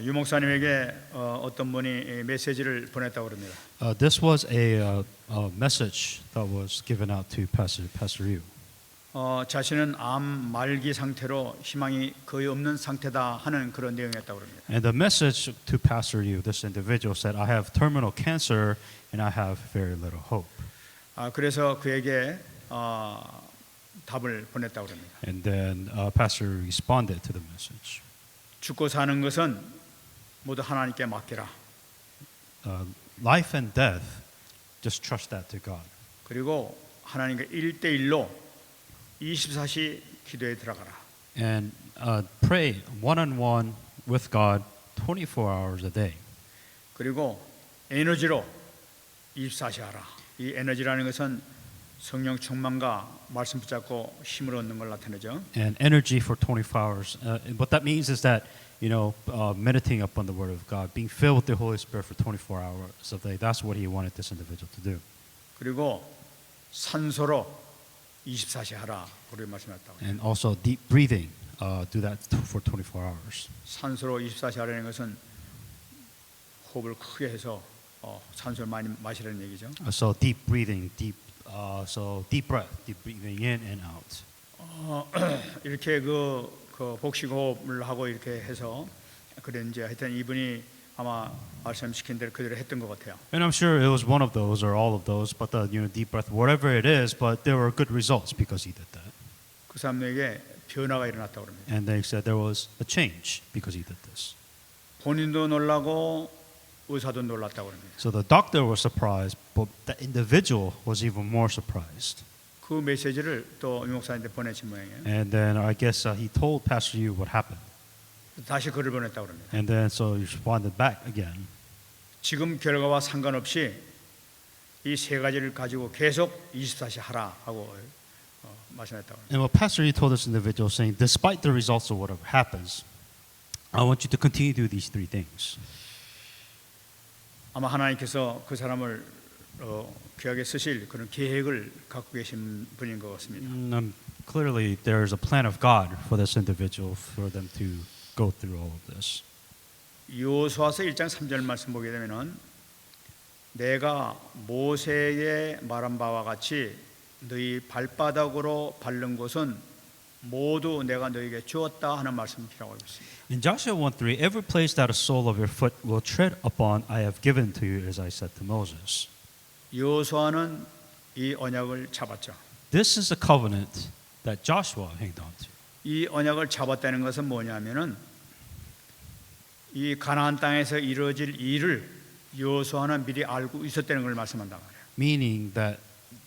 유 목사님에게 어떤 분이 메시지를 보냈다고 그럽니다. This was a message that was given out to Pastor Yu. 자신은 암 말기 상태로 희망이 거의 없는 상태다 하는 그런 내용이었다고 그럽니다. And the message to Pastor Yu, this individual said, I have terminal cancer and I have very little hope. 그래서 그에게 답을 보냈다고 그럽니다. And then Pastor responded to the message. 죽고 사는 것은 모두 하나님께 맡기라. Life and death, just trust that to God. 그리고 하나님과 1대1로 24시 기도에 들어가라. And pray one-on-one with God 24 hours a day. 그리고 에너지로 24시 하라. 이 에너지라는 것은 성령 충만과 말씀 붙잡고 힘을 얻는 걸 나타내죠. And energy for 24 hours. What that means is that, meditating upon the Word of God, being filled with the Holy Spirit for 24 hours a day. That's what he wanted this individual to do. 그리고 산소로 24시 하라. 그렇게 말씀했다고. And also deep breathing. Do that for 24 hours. 산소로 24시 하라는 것은 호흡을 크게 해서 산소를 많이 마시라는 얘기죠. So deep breathing, so deep breath, deep breathing in and out. 이렇게 그 복식호흡을 하고 이렇게 해서 그랬는지 하여튼 이분이 아마 말씀시킨 대로 그대로 했던 것 같아요. And I'm sure it was one of those or all of those, but the deep breath, whatever it is, but there were good results because he did that. 그 사람에게 변화가 일어났다고 합니다. And they said there was a change because he did this. 본인도 놀라고 의사도 놀랐다고 합니다. So the doctor was surprised, but the individual was even more surprised. 그 메시지를 또 유 목사님한테 보내신 모양이에요. And then I guess he told Pastor Yu what happened. 다시 글을 보냈다고 합니다. And then so he responded back again. 지금 결과와 상관없이 이 세 가지를 가지고 계속 24시 하라 하고 말씀했다고 합니다. And what Pastor Yu told this individual saying, despite the results of whatever happens, I want you to continue to do these three things. 아마 하나님께서 그 사람을 귀하게 쓰실 그런 계획을 갖고 계신 분인 것 같습니다. Clearly, there is a plan of God for this individual for them to go through all of this. 여호수아서 1장 3절 말씀 보게 되면은 내가 모세에 말한 바와 같이 너희 발바닥으로 밟는 곳은 모두 내가 너에게 주었다 하는 말씀이라고 하고 있습니다. In Joshua 1:3, every place that a sole of your foot will tread upon, I have given to you, as I said to Moses. 여호수아는 이 언약을 잡았죠. This is a covenant that Joshua hanged on to. 이 언약을 잡았다는 것은 뭐냐면은 이 가나안 땅에서 이루어질 일을 여호수아는 미리 알고 있었다는 걸 말씀한단 말이에요. Meaning that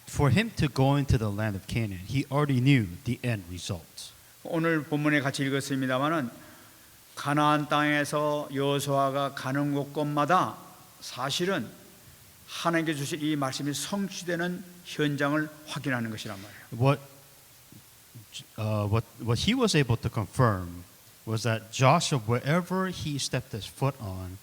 for him to go into the land of Canaan, he already knew the end result. 오늘 본문에 같이 읽었습니다마는 가나안 땅에서 여호수아가 가는 곳곳마다 사실은 하나님께 주신 이 말씀이 성취되는 현장을 확인하는 것이란 말이에요. What he was able to confirm was that Joshua, wherever he stepped his foot on,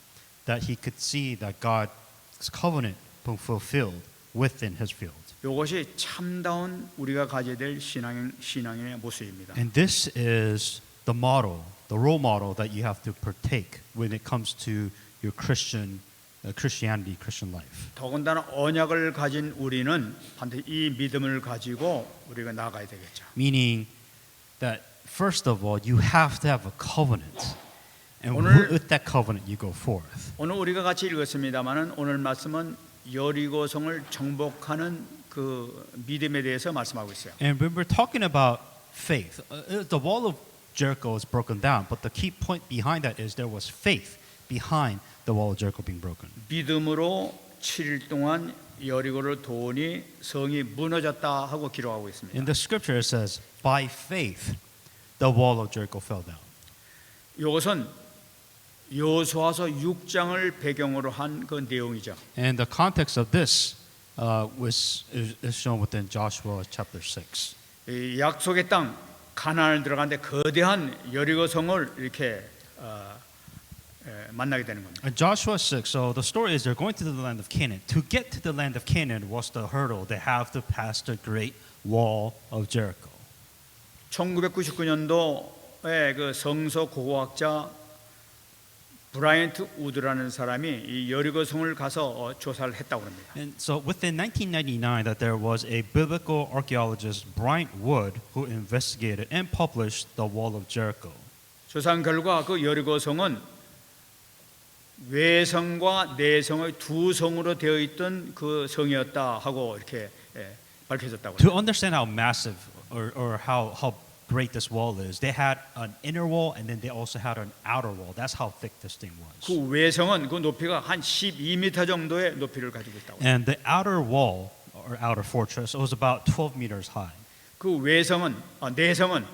that he could see that God's covenant being fulfilled within his field. 이것이 참다운 우리가 가져야 될 신앙의 모습입니다. And this is the model, the role model that you have to partake when it comes to your Christianity, Christian life. 더군다나 언약을 가진 우리는 반드시 이 믿음을 가지고 우리가 나가야 되겠죠. Meaning that first of all, you have to have a covenant. And 오늘- with that covenant, you go forth. 오늘 우리가 같이 읽었습니다마는 오늘 말씀은 여리고성을 정복하는 그 믿음에 대해서 말씀하고 있어요. And when we're talking about faith, the wall of Jericho is broken down, but the key point behind that is there was faith behind the wall of Jericho being broken. 믿음으로 7일 동안 여리고를 도우니 성이 무너졌다 하고 기록하고 있습니다. In the scripture it says, by faith, the wall of Jericho fell down. 이것은 여호수아서 6장을 배경으로 한 그 내용이죠. And the context of this is shown within Joshua chapter 6. 이 약속의 땅 가나안을 들어가는데 거대한 여리고성을 이렇게 만나게 되는 겁니다. In Joshua 6, so the story is they're going to the land of Canaan. To get to the land of Canaan was the hurdle. They have to pass the great wall of Jericho. 1999년도에 그 성서 고고학자 브라이언트 우드라는 사람이 이 여리고성을 가서 조사를 했다고 합니다. And so within 1999 that there was a biblical archaeologist, Bryant Wood, who investigated and published the Wall of Jericho. 조사한 결과 그 여리고성은 외성과 내성의 두 성으로 되어 있던 그 성이었다 하고 이렇게 밝혀졌다고 To 합니다. understand how massive or how great this wall is, they had an inner wall and then they also had an outer wall. That's how thick this thing was. 그 외성은 그 높이가 한 12m 정도의 높이를 가지고 있다고 합니다. And the outer wall or outer fortress was about 12 meters high. 그 내성은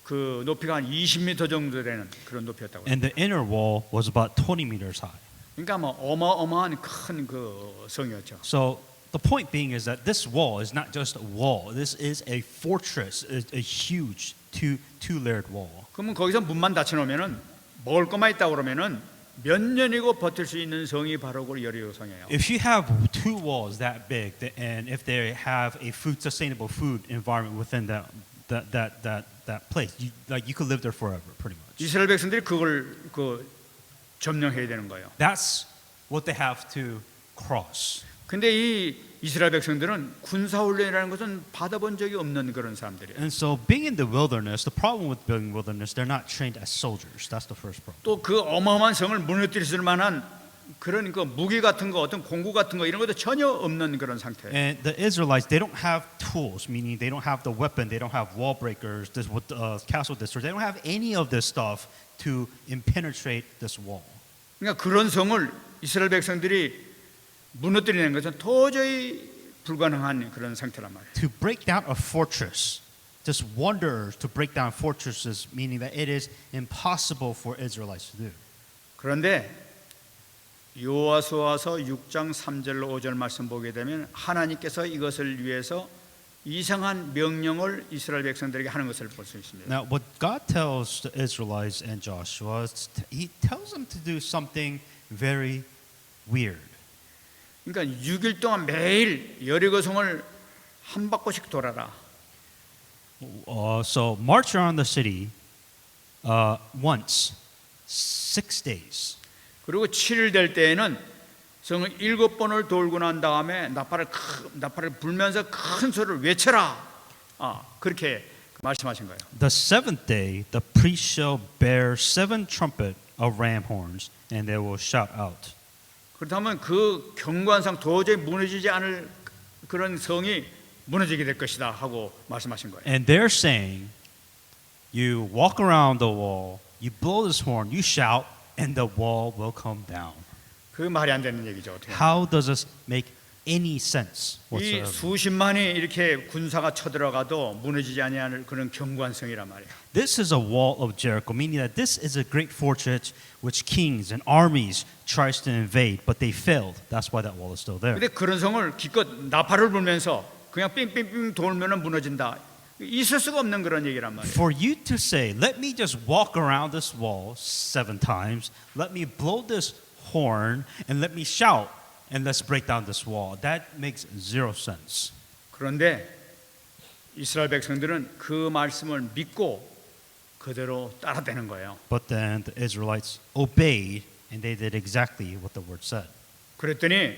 그 높이가 한 20m 정도 되는 그런 높이였다고 합니다. And the inner wall was about 20 meters high. 그러니까 뭐 어마어마한 큰 그 성이었죠. So the point being is that this wall is not just a wall. This is a fortress, a huge two-layered wall. 그러면 거기서 문만 닫혀놓으면은 먹을 것만 있다 그러면은 몇 년이고 버틸 수 있는 성이 바로 그 여리고성이에요. If you have two walls that big, and if they have a sustainable food environment within that place, you could live there forever, pretty much. 이스라엘 백성들이 그걸 점령해야 되는 거예요. That's what they have to cross. 근데 이 이스라엘 백성들은 군사 훈련이라는 것은 받아본 적이 없는 그런 사람들이에요. And so, being in the wilderness, the problem with being wilderness, they're not trained as soldiers. That's the first problem. 또 그 어마어마한 성을 무너뜨릴 만한 그런 그 무기 같은 거, 어떤 공구 같은 거 이런 것도 전혀 없는 그런 상태예요. And the Israelites, they don't have tools, meaning they don't have the weapon, they don't have wall breakers, castle destroyers. They don't have any of this stuff to penetrate this wall. 그러니까 그런 성을 이스라엘 백성들이 무너뜨리는 것은 도저히 불가능한 그런 상태란 말이에요. To break down a fortress, just wanderers to break down fortresses, meaning that it is impossible for Israelites to do. 그런데 여호수아서 6장 3절로 5절 말씀 보게 되면 하나님께서 이것을 위해서 이상한 명령을 이스라엘 백성들에게 하는 것을 볼 수 있습니다. Now, what God tells the Israelites and Joshua, He tells them to do something very weird. 그러니까 6일 동안 매일 여리고성을 한 바퀴씩 돌아라. So march around the city once, 6 days. 그리고 7일 될 때에는 성을 7번을 돌고 난 다음에 나팔을 불면서 큰 소리를 외쳐라. 그렇게 말씀하신 거예요. The seventh day, the priest shall bear 7 trumpets of ram horns, and they will shout out. 그렇다면 그 경관상 도저히 무너지지 않을 그런 성이 무너지게 될 것이다 하고 말씀하신 거예요. And they're saying, you walk around the wall, you blow this horn, you shout, and the wall will come down. 그 말이 안 되는 얘기죠. 어떻게? How does this make any sense 이 whatsoever? 수십만이 이렇게 군사가 쳐들어가도 무너지지 아니할 그런 경관성이란 말이에요. This is a wall of Jericho, meaning that this is a great fortress which kings and armies tries to invade, but they failed. That's why that wall is still there. 근데 그런 성을 기껏 나팔을 불면서 그냥 삥삥삥 돌면은 무너진다. 있을 수가 없는 그런 얘기란 말이에요. For you to say, let me just walk around this wall 7 times, let me blow this horn, and let me shout, and let's break down this wall. That makes zero sense. 그런데 이스라엘 백성들은 그 말씀을 믿고 그대로 따라대는 거예요. But then the Israelites obeyed, and they did exactly what the word said. 그랬더니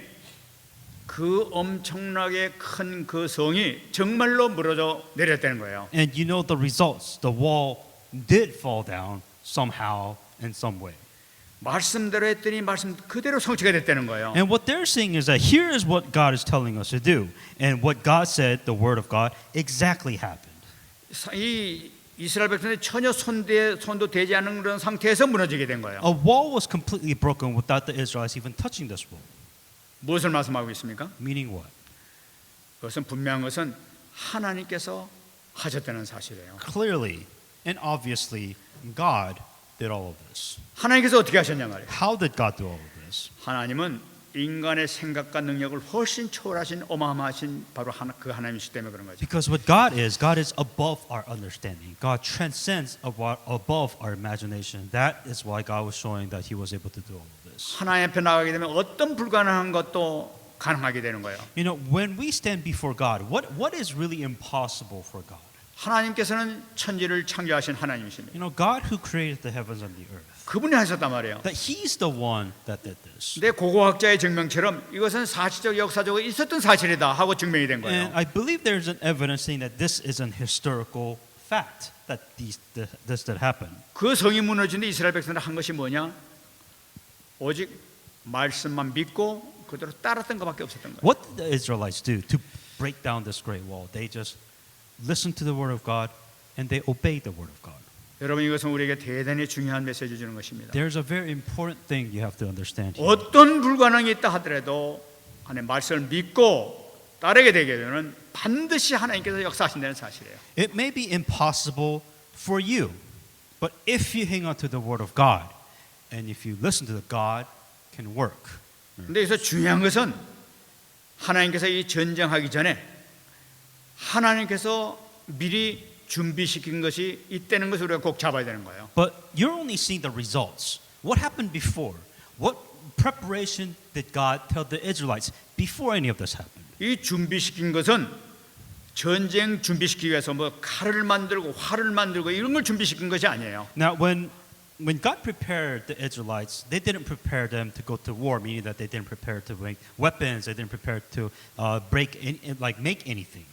그 엄청나게 큰 그 성이 정말로 무너져 내렸다는 거예요. And you know the results. The wall did fall down somehow in some way. 말씀대로 했더니 말씀 그대로 성취가 됐다는 거예요. And what they're saying is that here is what God is telling us to do. And what God said, the word of God, exactly happened. 이 이스라엘 백성들이 전혀 손도 대지 않은 그런 상태에서 무너지게 된 거예요. A wall was completely broken without the Israelites even touching this wall. 무엇을 말씀하고 있습니까? Meaning what? 그것은 분명한 것은 하나님께서 하셨다는 사실이에요. Clearly and obviously, God did all of this. 하나님께서 어떻게 하셨냐 말이에요. How did God do all of this? 하나님은 인간의 생각과 능력을 훨씬 초월하신 어마어마하신 바로 그 하나님이시기 때문에 그런 거죠. Because what God is above our understanding. God transcends above our imagination. That is why God was showing that He was able to do all of this. 하나님 앞에 나가게 되면 어떤 불가능한 것도 가능하게 되는 거예요. You know, when we stand before God, what is really impossible for God? 하나님께서는 천지를 창조하신 하나님이십니다. You know, God who created the heavens and the earth. 그분이 하셨단 말이에요. That He's the one that did this. 근데 고고학자의 증명처럼 이것은 사실적 역사적으로 있었던 사실이다 하고 증명이 된 And 거예요. I believe there's an evidence saying that this is an historical fact that this did happen. 그 성이 무너진 뒤 이스라엘 백성들 한 것이 뭐냐? 오직 말씀만 믿고 그대로 따랐던 것밖에 없었던 거예요. What did the Israelites do to break down this great wall? They just listened to the word of God and they obeyed the word of God. 여러분 이것은 우리에게 대단히 중요한 메시지 주는 것입니다. There's a very important thing you have to understand here. 어떤 불가능이 있다 하더라도 하나님 말씀을 믿고 따르게 되게 되면 반드시 하나님께서 역사하신다는 사실이에요. It may be impossible for you, but if you hang on to the word of God and if you listen to the God can work. 근데 여기서 중요한 것은 하나님께서 이 전쟁하기 전에 하나님께서 미리 준비시킨 것이 있다는 것을 우리가 꼭 잡아야 되는 거예요. But you're only seeing the results. What happened before? What preparation did God tell the Israelites before any of this happened? 이 준비시킨 것은 전쟁 준비시키기 위해서 뭐 칼을 만들고 활을 만들고 이런 걸 준비시킨 것이 아니에요. Now, when God prepared the Israelites, they didn't prepare them to go to war, meaning that they didn't prepare to make weapons, they didn't prepare to make anything.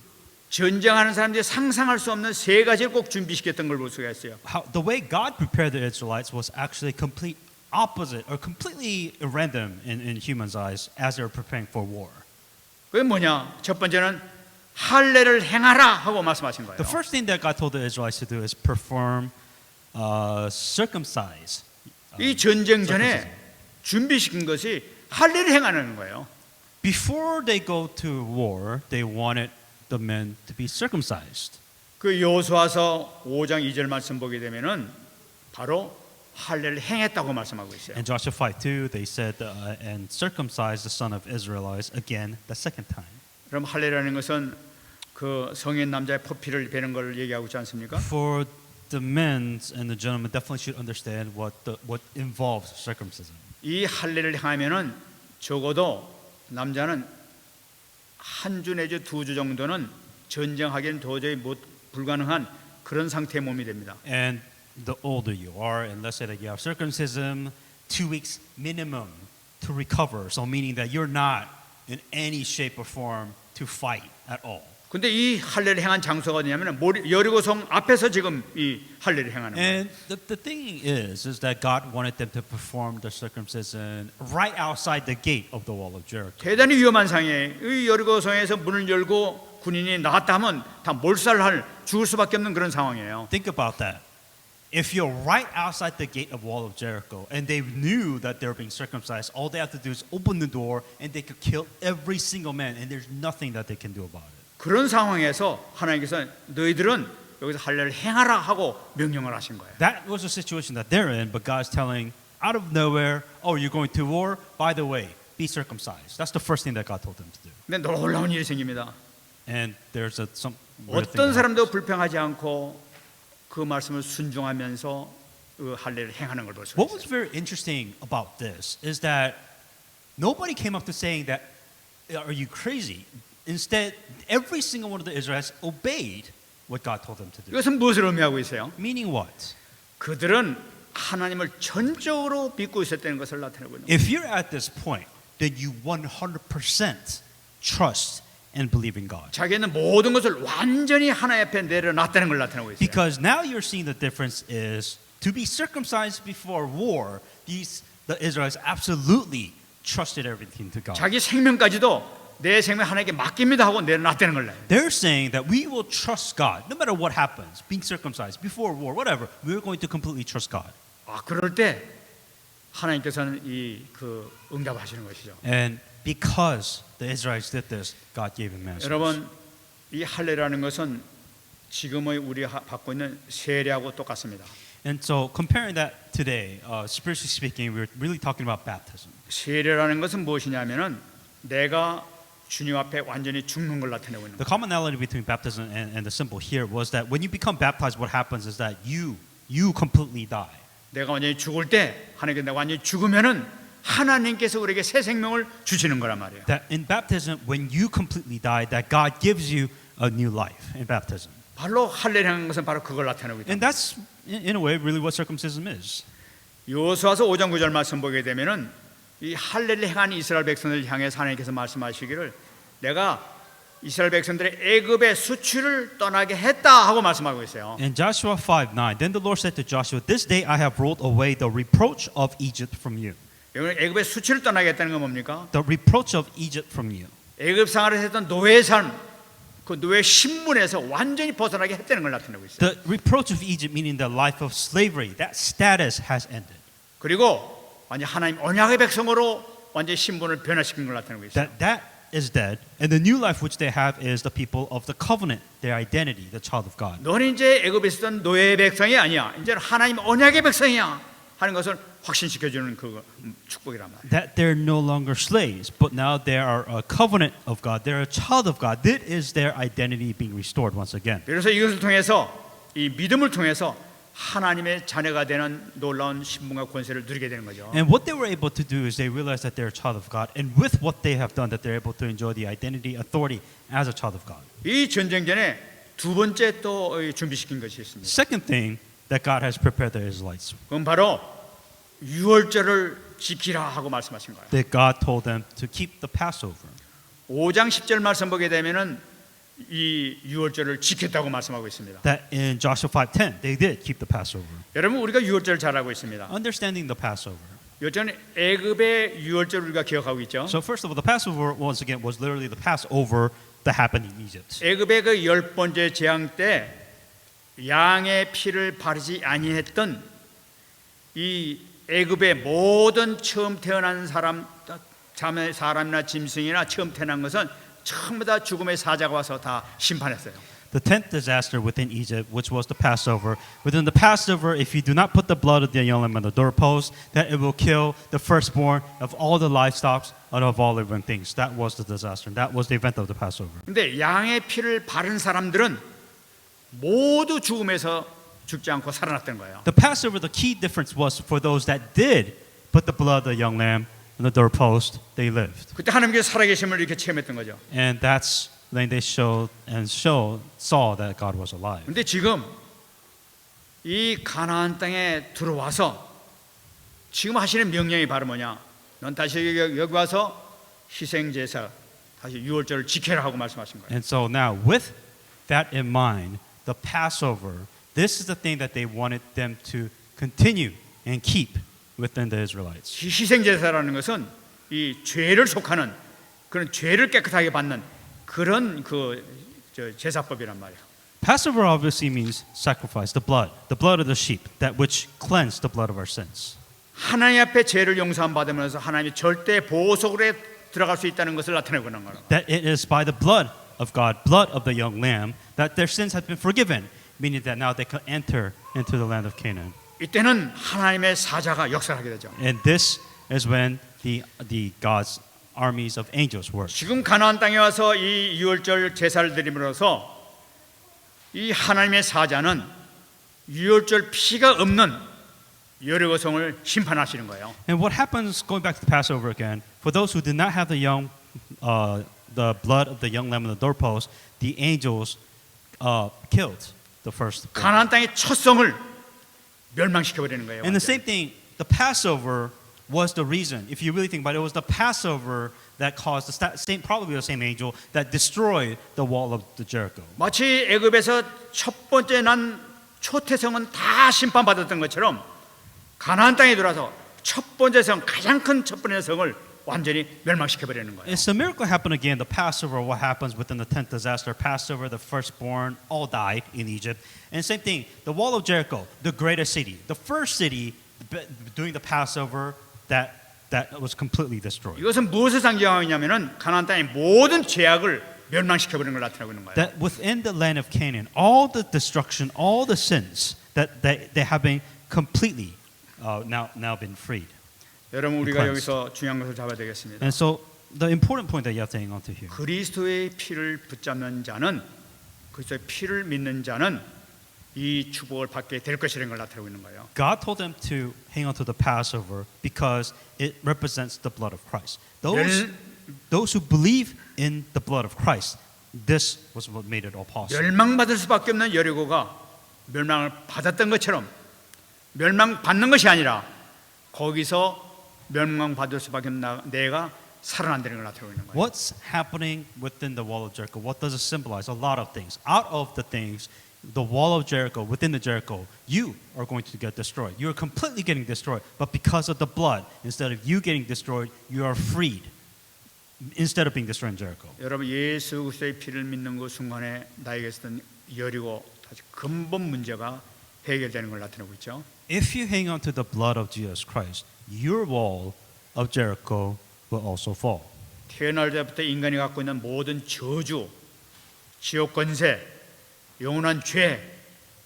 전쟁하는 사람들이 상상할 수 없는 세 가지를 꼭 준비시켰던 걸 볼 수가 있어요. The way God prepared the Israelites was actually complete opposite or completely random in humans' eyes as they were preparing for war. 그게 뭐냐? 첫 번째는 할례를 행하라 하고 말씀하신 거예요. The first thing that God told the Israelites to do is perform circumcise. 이 전쟁 전에 준비시킨 것이 할례를 행하는 거예요. Before they go to war, they wanted the men to be circumcised. 그 여호수아서 5장 2절 말씀 보게 되면은 바로 할례를 행했다고 말씀하고 있어요. In Joshua 5:2, they said, and circumcised the son of Israelites again the second time. 그럼 할례라는 것은 그 성인 남자의 포피를 베는 걸 얘기하고 있지 않습니까? For the men and the gentlemen definitely should understand what involves circumcision. 이 할례를 행하면은 적어도 남자는 한 주 내지 두 주 정도는 전쟁하기는 도저히 불가능한 그런 상태의 몸이 됩니다. And the older you are, and let's say that you have circumcision, 2 weeks minimum to recover. So meaning that you're not in any shape or form to fight at all. 근데 이 할례를 행한 장소가 어디냐면 여리고성 앞에서 지금 이 할례를 행하는 거예요. And the thing is that God wanted them to perform the circumcision right outside the gate of the wall of Jericho. 대단히 위험한 상황이에요. 이 여리고성에서 문을 열고 군인이 나갔다 하면 다 몰살할 죽을 수밖에 없는 그런 상황이에요. Think about that. If you're right outside the gate of wall of Jericho and they knew that they were being circumcised, all they have to do is open the door and they could kill every single man and there's nothing that they can do about it. 그런 상황에서 하나님께서 너희들은 여기서 할례를 행하라 하고 명령을 하신 거예요. That was the situation that they're in, but God's telling out of nowhere, oh, you're going to war? By the way, be circumcised. That's the first thing that God told them to do. 근데 놀라운 일이 생깁니다. And there's some weird thing 어떤 that 사람도 불평하지 않고 그 말씀을 순종하면서 그 할례를 행하는 걸 볼 수 What was 있어요. very interesting about this is that nobody came up to saying that, are you crazy? Instead, every single one of the Israelites obeyed what God told them to do. 이것은 무엇을 의미하고 있어요? Meaning what? 그들은 하나님을 전적으로 믿고 있었다는 것을 나타내고 있는 거예요. If you're at this point, then you 100% trust and believe in God. 자기는 모든 것을 완전히 하나님 앞에 내려놨다는 걸 나타내고 있어요. Because now you're seeing the difference is to be circumcised before war, the Israelites absolutely trusted everything to God. 자기 생명까지도 내 생명 하나님께 맡깁니다 하고 내려놨다는 걸. They're saying that we will trust God no matter what happens, being circumcised, before war, whatever. We're going to completely trust God. 아, 그럴 때 하나님께서는 그 응답하시는 것이죠. And because the Israelites did this, God gave him answers. 여러분, 이 할례라는 것은 지금의 우리가 받고 있는 세례하고 똑같습니다. And so comparing that today, spiritually speaking, we're really talking about baptism. 세례라는 것은 무엇이냐면은 내가 주님 앞에 완전히 죽는 걸 나타내고 있는 The 거예요. commonality between baptism and the symbol here was that when you become baptized, what happens is that you completely die. 내가 완전히 죽을 때 하나님께 내가 완전히 죽으면은 하나님께서 우리에게 새 생명을 주시는 거란 말이에요. That in baptism, when you completely die, that God gives you a new life in baptism. 바로 할례를 것은 바로 그걸 나타내고 있다. And that's, in a way, really what circumcision is. 여호수아서 5장 9절 말씀 보게 되면은 이 할례를 행한 이스라엘 백성을 향해서 하나님께서 말씀하시기를 내가 이스라엘 백성들의 애굽의 수출을 떠나게 했다 하고 말씀하고 있어요. In Joshua 5:9, then the Lord said to Joshua, "This day I have rolled away the reproach of Egypt from you." 여러분 애굽의 수출을 떠나게 했다는 건 뭡니까? The reproach of Egypt from you. 애굽 생활을 했던 노예 삶, 그 노예 신분에서 완전히 벗어나게 했다는 걸 나타내고 있어요. The reproach of Egypt, meaning the life of slavery, that status has ended. 그리고 완전 하나님 언약의 백성으로 완전히 신분을 변화시킨 걸 나타내고 있어요. That is dead, and the new life which they have is the people of the covenant, their identity, the child of God. 너는 이제 애굽에 있었던 노예의 백성이 아니야. 이제는 하나님 언약의 백성이야 하는 것을 확신시켜주는 그 축복이란 말이에요. That they're no longer slaves, but now they are a covenant of God. They're a child of God. That is their identity being restored once again. 그래서 이것을 통해서 이 믿음을 통해서 하나님의 자녀가 되는 놀라운 신분과 권세를 누리게 되는 거죠. And what they were able to do is they realized that they're a child of God, and with what they have done, that they're able to enjoy the identity, authority as a child of God. 이 전쟁 전에 두 번째 또 준비시킨 것이 있습니다. Second thing that God has prepared the Israelites, 그건 바로 유월절을 지키라 하고 말씀하신 거예요. that God told them to keep the Passover. 5장 10절 말씀 보게 되면은 이 유월절을 지켰다고 말씀하고 있습니다. That in Joshua 5:10, they did keep the Passover. 여러분 우리가 유월절을 잘 알고 있습니다. Understanding the Passover. 요즘 애굽의 유월절 우리가 기억하고 있죠. So first of all, the Passover once again was literally the Passover that happened in Egypt. 애굽의 그 10번째 재앙 때 양의 피를 바르지 아니했던 이 애굽의 모든 처음 태어난 사람이나 짐승이나 처음 태어난 것은 전부 다 죽음의 사자가 와서 다 심판했어요. The 10th disaster within Egypt, which was the Passover. Within the Passover, if you do not put the blood of the young lamb on the doorpost, that it will kill the firstborn of all the livestock and of all living things. That was the disaster. That was the event of the Passover. 근데 양의 피를 바른 사람들은 모두 죽음에서 죽지 않고 살아났던 거예요. The Passover, the key difference was for those that did put the blood of the young lamb on the doorpost, they lived. 그때 하나님께서 살아계심을 이렇게 체험했던 거죠. And that's when they saw that God was alive. 근데 지금 이 가나안 땅에 들어와서 지금 하시는 명령이 바로 뭐냐? 넌 다시 여기 와서 희생 제사 다시 유월절을 지켜라 하고 말씀하신 거예요. And so now, with that in mind, the Passover, this is the thing that they wanted them to continue and keep within the Israelites. 희생 제사라는 것은 이 죄를 속하는 그런 죄를 깨끗하게 받는 그런 제사법이란 말이에요. Passover obviously means sacrifice, the blood of the sheep, that which cleansed the blood of our sins. 하나님 앞에 죄를 용서함 받으면서 하나님의 절대 보호석으로 들어갈 수 있다는 것을 나타내고 있는 거예요. That it is by the blood of God, blood of the young lamb, that their sins have been forgiven, meaning that now they can enter into the land of Canaan. 이때는 하나님의 사자가 역사하게 되죠. And this is when the God's armies of angels work. 지금 가나안 땅에 와서 이 유월절 제사를 드림으로써 이 하나님의 사자는 유월절 피가 없는 여리고성을 심판하시는 거예요. And what happens, going back to the Passover again, for those who did not have the blood of the young lamb on the doorpost, the angels killed the first. 가나안 땅의 첫 성을 멸망시켜 버리는 거예요. And the same thing, the Passover was the reason. If you really think about it, it was the Passover that caused probably the same angel that destroyed the wall of the Jericho. 마치 애굽에서 첫 번째 난 초태성은 다 심판받았던 것처럼 가나안 땅에 들어와서 첫 번째 성, 가장 큰 첫 번째 성을 완전히 멸망시켜 버리는 거예요. It's a miracle happened again. The Passover, what happens within the 10th disaster? Passover, the firstborn all died in Egypt. And same thing, the wall of Jericho, the greatest city, the first city during the Passover that was completely destroyed. 이것은 무엇을 상징하고 있냐면은 가나안 땅의 모든 죄악을 멸망시켜 버리는 걸 나타내고 있는 거예요. That within the land of Canaan, all the destruction, all the sins that they have been completely now been freed. 여러분 우리가 Christ. 여기서 중요한 것을 잡아야 되겠습니다. And so the important point that you have to hang on to here. 그리스도의 피를 붙잡는 자는 그리스도의 피를 믿는 자는 이 축복을 받게 될 것이라는 걸 나타내고 있는 거예요. God told them to hang on to the Passover because it represents the blood of Christ. Those who believe in the blood of Christ this was what made it all possible. 멸망받을 수밖에 없는 여리고가 멸망을 받았던 것처럼 멸망받는 것이 아니라 거기서 멸망받을 수밖에 없는 내가 살아난다는 걸 나타내고 있는 거예요. What's happening within the wall of Jericho? What does it symbolize? A lot of things. Out of the things, the wall of Jericho, within the Jericho, you are going to get destroyed. You're completely getting destroyed. But because of the blood, instead of you getting destroyed, you are freed. Instead of being destroyed in Jericho. 여러분 예수 그리스도의 피를 믿는 그 순간에 나에게 있었던 여리고 다시 근본 문제가 해결되는 걸 나타내고 있죠. If you hang on to the blood of Jesus Christ, your wall of Jericho will also fall. 태어날 때부터 인간이 갖고 있는 모든 저주, 지옥 권세, 영원한 죄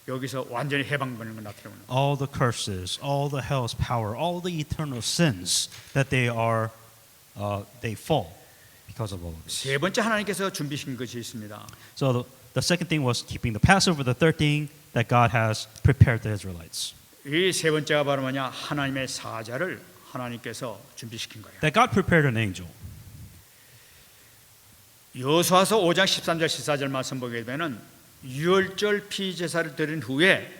여기서 완전히 해방되는 걸 나타내고 있는 거예요. All the curses, all the hell's power, all the eternal sins that they fall because of all of this. 세 번째 하나님께서 준비하신 것이 있습니다. So the second thing was keeping the Passover. The third thing that God has prepared the Israelites. 이 세 번째가 바로 뭐냐? 하나님의 사자를 하나님께서 준비시킨 거예요. That God prepared an angel. 여호수아서 5장 13절 14절 말씀 보게 되면은 유월절 피제사를 드린 후에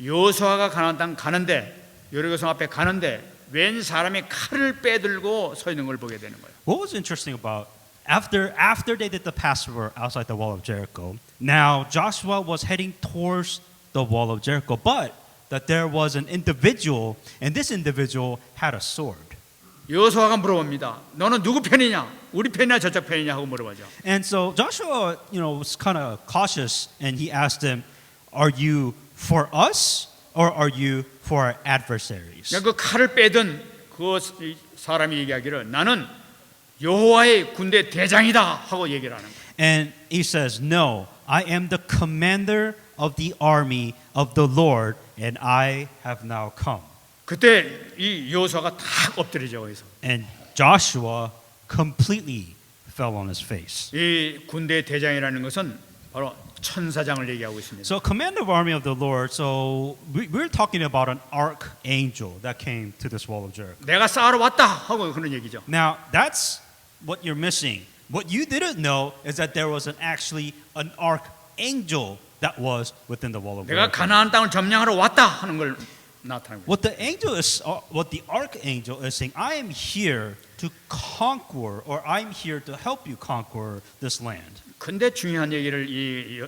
여호수아가 가나안 땅 가는데 여리고성 앞에 가는데 웬 사람이 칼을 빼들고 서 있는 걸 보게 되는 거예요. What was interesting about after they did the Passover outside the wall of Jericho, now Joshua was heading towards the wall of Jericho, but that there was an individual, and this individual had a sword. 여호수아가 물어봅니다. 너는 누구 편이냐? 우리 편이냐 저쪽 편이냐 하고 물어보죠. And so Joshua, was kind of cautious, and he asked them, "Are you for us, or are you for our adversaries?" 그 칼을 빼던 그 사람이 얘기하기를 나는 여호와의 군대 대장이다 하고 얘기를 하는 거예요. And he says, "No, I am the commander of the army of the Lord, and I have now come." 그때 이 여호수아가 탁 엎드리죠 거기서. And Joshua completely fell on his face. 이 군대 대장이라는 것은 바로 천사장을 얘기하고 있습니다. So, commander of army of the Lord. So, we're talking about an archangel that came to this wall of Jericho. 내가 싸우러 왔다 하고 그런 얘기죠. Now, that's what you're missing. What you didn't know is that there was actually an archangel that was within the wall of 내가 Jericho. 가나안 땅을 점령하러 왔다 하는 걸 나타내고. What the archangel is saying, I am here to conquer, or I'm here to help you conquer this land. 근데 중요한 얘기를 이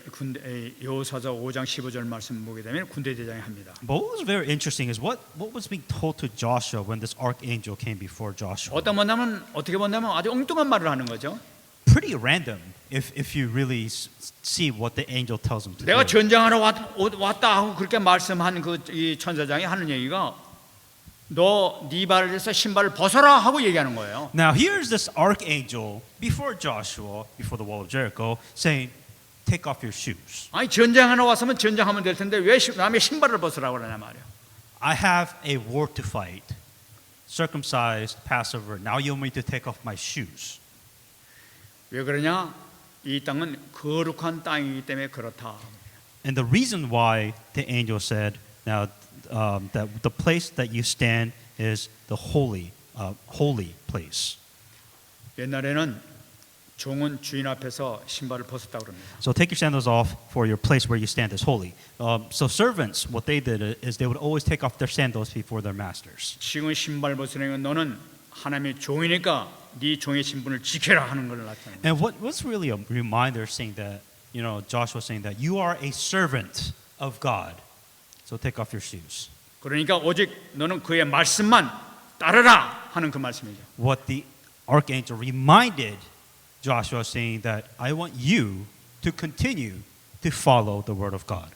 여호수아서 5장 15절 말씀 보게 되면 군대 대장이 합니다. But what was very interesting is what was being told to Joshua when this archangel came before Joshua. 어떻게 본다면 아주 엉뚱한 말을 하는 거죠. Pretty random if you really see what the angel tells him to 내가 do. 전쟁하러 왔다 하고 그렇게 말씀한 이 천사장이 하는 얘기가 너 네 발에서 신발을 벗어라 하고 얘기하는 거예요. Now here's this archangel before Joshua, before the wall of Jericho, saying, "Take off your shoes. 아니 전쟁하러 왔으면 전쟁하면 될 텐데 왜 남의 신발을 벗으라고 그러냐 말이야. I have a war to fight. Circumcised, Passover. Now you want me to take off my shoes." 왜 그러냐? 이 땅은 거룩한 땅이기 때문에 그렇다. And the reason why the angel said, "Now that the place that you stand is the holy place." 옛날에는 종은 주인 앞에서 신발을 벗었다고 그럽니다. So take your sandals off, for your place where you stand is holy. So servants, what they did is they would always take off their sandals before their masters. 지금 신발 벗으려면 너는 하나님의 종이니까 네 종의 신분을 지켜라 하는 걸 나타내는 거예요. And what's really a reminder saying that, Joshua saying that you are a servant of God. So take off your shoes. 그러니까 오직 너는 그의 말씀만 따르라 하는 그 말씀이죠. What the archangel reminded Joshua saying that I want you to continue to follow the word of God.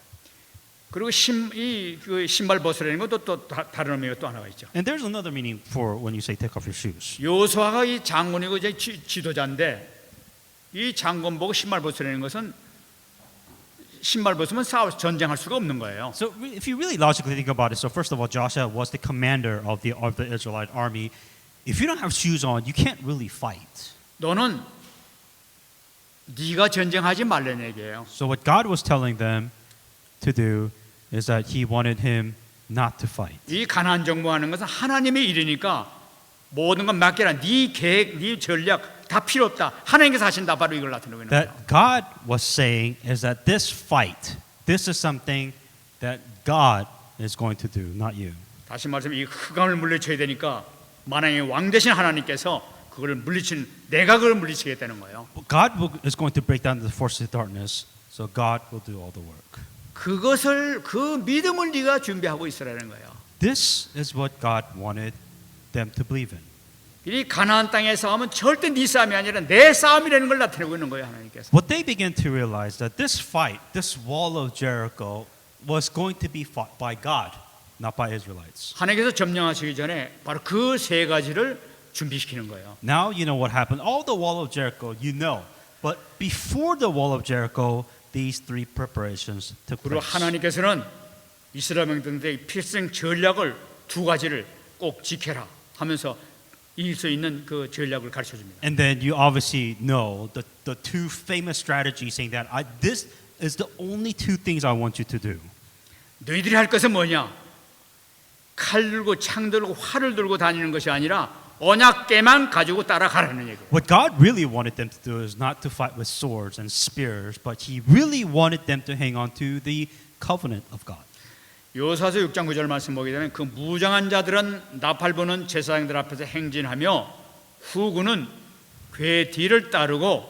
그리고 그 신발 벗으라는 것도 또 다른 의미가 또 하나가 있죠. And there's another meaning for when you say take off your shoes. 여호수아가 이 장군이고 이제 지도자인데 이 장군 보고 신발 벗으라는 것은 신발 벗으면 전쟁할 수가 없는 거예요. So if you really logically think about it, so first of all, Joshua was the commander of the Israelite army. If you don't have shoes on, you can't really fight. 너는 네가 전쟁하지 말라는 얘기예요. So what God was telling them to do is that He wanted him not to fight. 이 가나안 정복하는 것은 하나님의 일이니까 모든 건 맡겨라. 네 계획, 네 전략 다 필요 없다. 하나님께서 하신다. 바로 이걸 나타내고 있는 거예요. That God was saying is that this fight, this is something that God is going to do, not you. 다시 말하면 이 흑암을 물리쳐야 되니까 만왕의 왕 되신 하나님께서 그걸 물리친 내가 그걸 물리치겠다는 거예요. God is going to break down the forces of darkness, so God will do all the work. 그것을 그 믿음을 네가 준비하고 있으라는 거예요. This is what God wanted them to believe in. 이 가나안 땅의 싸움은 절대 네 싸움이 아니라 내 싸움이라는 걸 나타내고 있는 거예요, 하나님께서. What they began to realize that this fight, this wall of Jericho, was going to be fought by God, not by Israelites. 하나님께서 점령하시기 전에 바로 그 세 가지를 준비시키는 거예요. Now you know what happened. All the wall of Jericho, you know. But before the wall of Jericho, these three preparations took 그리고 place. 하나님께서는 이스라엘 백성들의 필생 전략을 두 가지를 꼭 지켜라 하면서 이길 수 있는 그 전략을 가르쳐 줍니다. And then you obviously know the two famous strategies saying that this is the only two things I want you to do. 너희들이 할 것은 뭐냐? 칼 들고 창 들고 활을 들고 다니는 것이 아니라 언약궤만 가지고 따라가라는 얘기예요. What God really wanted them to do is not to fight with swords and spears, but He really wanted them to hang on to the covenant of God. 요사서 6장 9절 말씀 보게 되면 그 무장한 자들은 나팔 부는 제사장들 앞에서 행진하며 후군은 궤 뒤를 따르고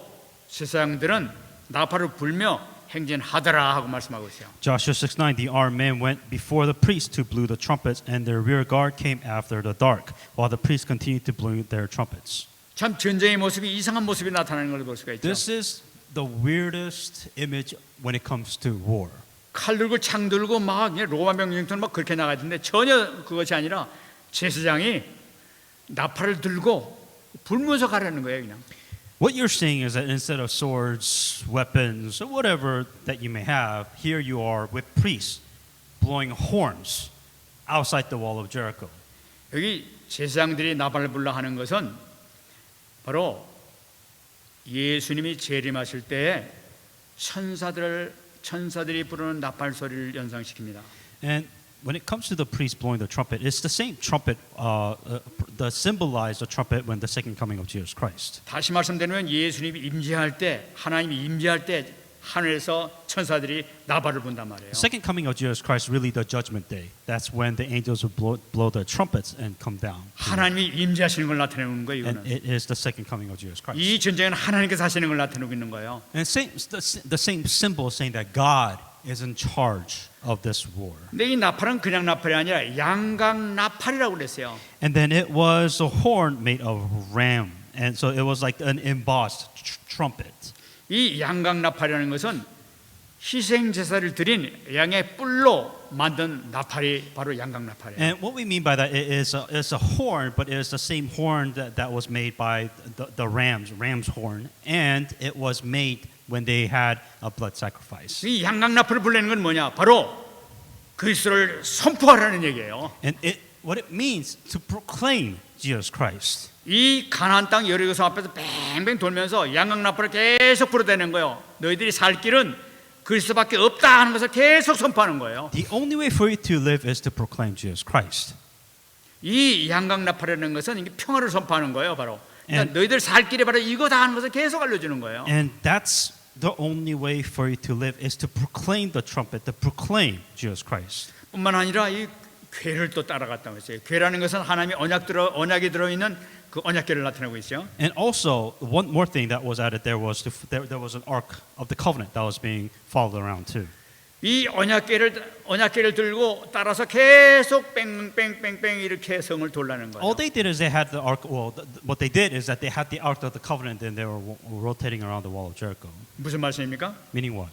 제사장들은 나팔을 불며 행진하더라 하고 말씀하고 있어요. Joshua 6:9, the armed men went before the priests to blow the trumpets, and their rear guard came after the dark, while the priests continued to blow their trumpets. 참 전쟁의 모습이 이상한 모습이 나타나는 걸 볼 수가 있죠. This is the weirdest image when it comes to war. 칼 들고 창 들고 막 로마 병력처럼 막 그렇게 나가던데 전혀 그것이 아니라 제사장이 나팔을 들고 불면서 가라는 거예요, 그냥. What you're saying is that instead of swords, weapons, or whatever that you may have, here you are with priests blowing horns outside the wall of Jericho. 여기 제사장들이 나팔을 불러 하는 것은 바로 예수님이 재림하실 때에 천사들이 부르는 나팔 소리를 연상시킵니다. And when it comes to the priest blowing the trumpet, it's the same trumpet that symbolized the trumpet when the second coming of Jesus Christ. 다시 말씀드리면 예수님이 임재할 때 하나님이 임재할 때 하늘에서 천사들이 나팔을 분단 말이에요. The second coming of Jesus Christ, really the judgment day. That's when the angels will blow their trumpets and come down. 하나님이 임재하시는 걸 나타내는 거예요. And 이거는. it is the second coming of Jesus Christ. 이 전쟁은 하나님께서 하시는 걸 나타내고 있는 거예요. And the same symbol saying that God is in charge of this war. 근데 이 나팔은 그냥 나팔이 아니라 양각 나팔이라고 그랬어요. And then it was a horn made of ram. And so it was like an embossed trumpet. 이 양각 나팔이라는 것은 희생 제사를 드린 양의 뿔로 만든 나팔이 바로 양각 나팔이에요. And what we mean by that is a horn, but it is the same horn that was made by the ram's horn, and it was made when they had a blood sacrifice. 이 양각 나팔을 불리는 건 뭐냐? 바로 그리스도를 선포하라는 얘기예요. And what it means to proclaim Jesus Christ. 이 가나안 땅 여리고성 앞에서 뱅뱅 돌면서 양각 나팔을 계속 불어대는 거예요. 너희들이 살 길은 그리스도밖에 없다 하는 것을 계속 선포하는 거예요. The only way for you to live is to proclaim Jesus Christ. 이 양각 나팔이라는 것은 이게 평화를 선포하는 거예요, 바로. 그러니까 And- 너희들 살 길이 바로 이거다 하는 것을 계속 알려주는 거예요. And that's the only way for you to live is to proclaim the trumpet, to proclaim Jesus Christ. 뿐만 아니라 이 궤를 또 따라갔다고 했어요. 궤라는 것은 하나님의 언약이 들어있는 그 언약궤를 나타내고 있죠. And also, one more thing that was added there was there was an ark of the covenant that was being followed around too. 이 언약궤를 들고 따라서 계속 뺑뺑뺑뺑 이렇게 성을 돌라는 거예요. All they did is they had the ark. Well, what they did is that they had the ark of the covenant, and they were rotating around the wall of Jericho. 무슨 말씀입니까? Meaning what?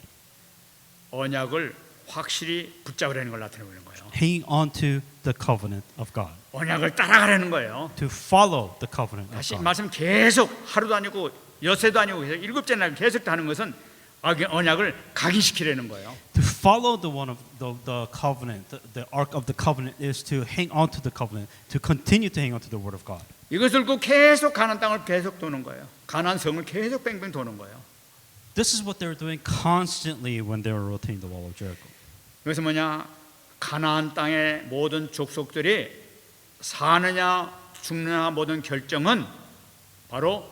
언약을 확실히 붙잡으라는 걸 나타내고 있는 거예요. Hanging on to the covenant of God. 언약을 따라가라는 거예요. To follow the covenant of 다시 God. 말씀 계속 하루도 아니고 여세도 아니고 일곱째 날 계속 하는 것은 언약을 각인시키려는 거예요. To follow the one of the covenant, the ark of the covenant, is to hang on to the covenant, to continue to hang on to the word of God. 이것을 들고 계속 가나안 땅을 계속 도는 거예요. 가나안 성을 계속 뺑뺑 도는 거예요. This is what they were doing constantly when they were rotating the wall of Jericho. 그래서 뭐냐? 가나안 땅의 모든 족속들이 사느냐 죽느냐 모든 결정은 바로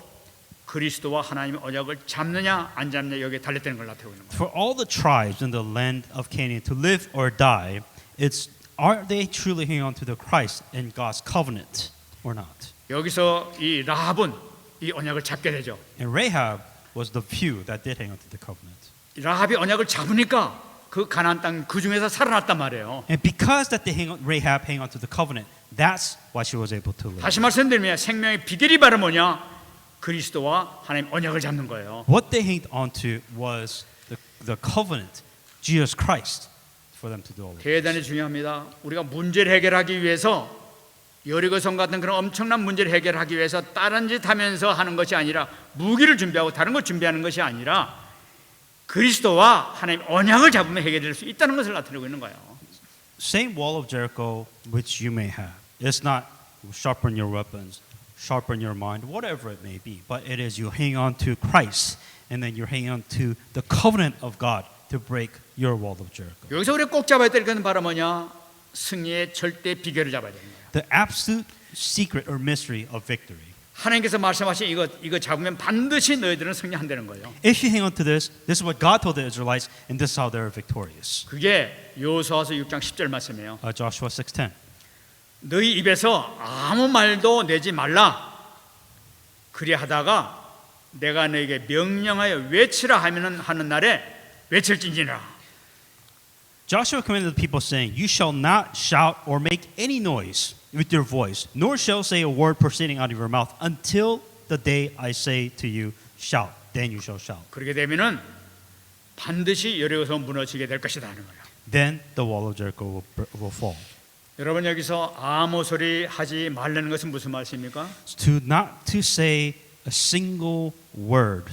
그리스도와 하나님의 언약을 잡느냐 안 잡느냐 여기에 달렸다는 걸 나타내고 있는 거예요. For all the tribes in the land of Canaan to live or die, it's are they truly hanging on to the Christ and God's covenant or not? 여기서 이 라합은 이 언약을 잡게 되죠. And Rahab was the few that did hang on to the covenant. 라합이 언약을 잡으니까 그 가나안 땅 그 중에서 살아났단 말이에요. And because that Rahab hang on to the covenant, that's why she was able to live. 다시 말씀드리면 생명의 비결이 바로 뭐냐? 그리스도와 하나님 언약을 잡는 거예요. What they hanged on to was the covenant, Jesus Christ, for them to do all of it. 대단히 중요합니다. 우리가 문제를 해결하기 위해서 여리고성 같은 그런 엄청난 문제를 해결하기 위해서 다른 짓 하면서 하는 것이 아니라 무기를 준비하고 다른 것 준비하는 것이 아니라 그리스도와 하나님 언약을 잡으면 해결될 수 있다는 것을 나타내고 있는 거예요. Same wall of Jericho which you may have. It's not sharpen your weapons, sharpen your mind, whatever it may be, but it is you hang on to Christ and then you're hanging on to the covenant of God to break your wall of Jericho. 여기서 우리가 꼭 잡아야 될 것은 바로 뭐냐? 승리의 절대 비결을 잡아야 되는 거예요. The absolute secret or mystery of victory. 하나님께서 말씀하신 이거 잡으면 반드시 너희들은 승리한다는 거예요. If you hang on to this is what God told the Israelites, and this is how they're victorious. 그게 여호수아서 6장 10절 말씀이에요. Joshua 6:10. 너희 입에서 아무 말도 내지 말라. 그리하다가 내가 너에게 명령하여 외치라 하는 날에 외칠진지라. Joshua commanded the people, saying, "You shall not shout or make any noise with your voice, nor shall say a word proceeding out of your mouth until the day I say to you, shout. Then you shall shout. 그렇게 되면은 반드시 여리고서 무너지게 될 것이다 하는 거예요. Then the wall of Jericho will fall." 여러분 여기서 아무 소리 하지 말라는 것은 무슨 말씀입니까? To not to say a single word.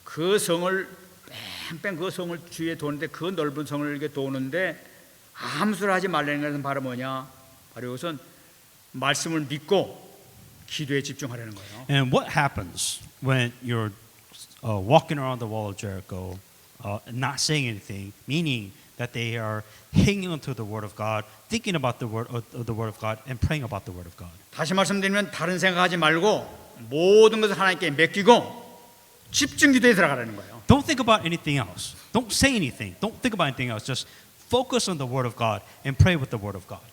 그 성을 뺑뺑 그 성을 주위에 도는데 그 넓은 성을 이렇게 도는데 아무 소리 하지 말라는 것은 바로 뭐냐? 바로 이것은 말씀을 믿고 기도에 집중하려는 거예요. And what happens when you're walking around the wall of Jericho, not saying anything, meaning that they are hanging onto the word of God, thinking about the word of God, and praying about the word of God. 다시 말씀드리면 다른 생각하지 말고 모든 것을 하나님께 맡기고 집중 기도에 들어가라는 거예요. Don't think about anything else. Don't say anything. Don't think about anything else. Just focus on the word of God and pray with the word of God.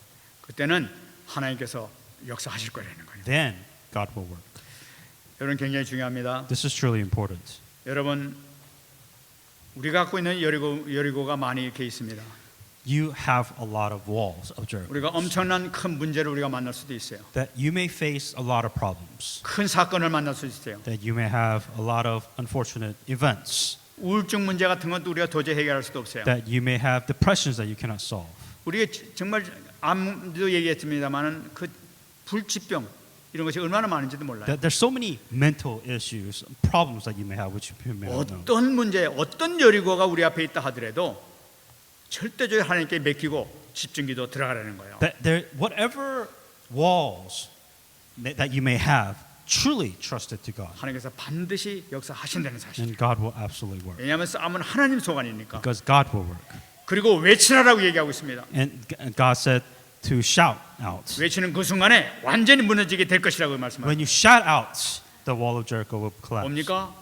그때는 하나님께서 역사하실 거라는 거예요. Then God will work. 여러분 굉장히 중요합니다. This is truly important. 여러분 우리가 갖고 있는 여리고가 많이 이렇게 있습니다. You have a lot of walls of Jericho. 우리가 엄청난 큰 문제를 우리가 만날 수도 있어요. That you may face a lot of problems. 큰 사건을 만날 수 있어요. That you may have a lot of unfortunate events. 우울증 문제 같은 것도 우리가 도저히 해결할 수도 없어요. That you may have depressions that you cannot solve. 우리가 정말 암도 얘기했습니다만은 그 불치병 이런 것이 얼마나 많은지도 몰라요. That there's so many mental issues, problems that you may have, which you may not know. 어떤 문제, 어떤 여리고가 우리 앞에 있다 하더라도 절대적으로 하나님께 맡기고 집중기도 들어가라는 거예요. That there, whatever walls that you may have, truly trust it to God, 하나님께서 반드시 역사하신다는 사실. and God will absolutely work. 왜냐하면 싸움은 하나님 소관이니까. Because God will work. 그리고 외치라라고 얘기하고 있습니다. And God said to shout out. 외치는 그 순간에 완전히 무너지게 될 것이라고 말씀합니다. When you shout out, the wall of Jericho will collapse. 뭡니까?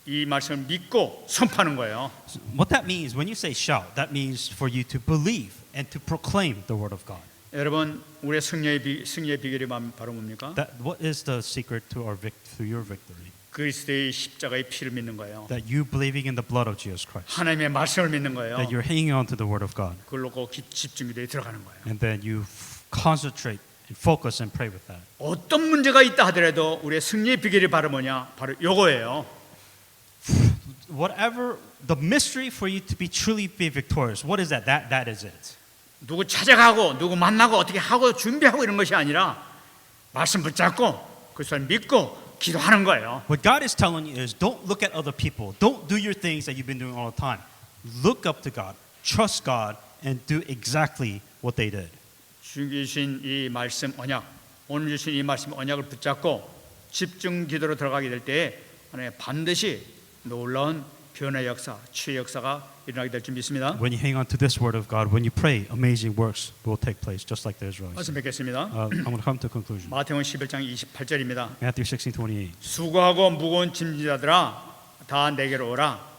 이 말씀을 믿고 선포하는 거예요. What that means, when you say shout, that means for you to believe and to proclaim the word of God. 여러분, 우리의 승리의 비결이 바로 뭡니까? That what is the secret to your victory? 그리스도의 십자가의 피를 믿는 거예요. That you believing in the blood of Jesus Christ. 하나님의 말씀을 믿는 거예요. That you're hanging on to the word of God. 그걸로 꼭 집중기도에 들어가는 거예요. And then you concentrate and focus and pray with that. 어떤 문제가 있다 하더라도 우리의 승리의 비결이 바로 뭐냐? 바로 요거예요. Whatever the mystery for you to be truly be victorious, what is that? That is it. 누구 찾아가고 누구 만나고 어떻게 하고 준비하고 이런 것이 아니라 말씀 붙잡고 그것을 믿고 기도하는 거예요. What God is telling you is don't look at other people. Don't do your things that you've been doing all the time. Look up to God, trust God, and do exactly what they did. 주신 이 말씀 언약, 오늘 주신 이 말씀 언약을 붙잡고 집중 기도로 들어가게 될 때에 하나님 반드시 놀라운 변화의 역사, 치유의 역사가 일어나게 될 줄 믿습니다. When you hang on to this word of God, when you pray, amazing works will take place, just like the Israelites. 말씀 뵙겠습니다. I'm going to come to a conclusion. 마태복음 11장 28절입니다. Matthew 16:28. 수고하고 무거운 짐진 자들아 다 내게로 오라.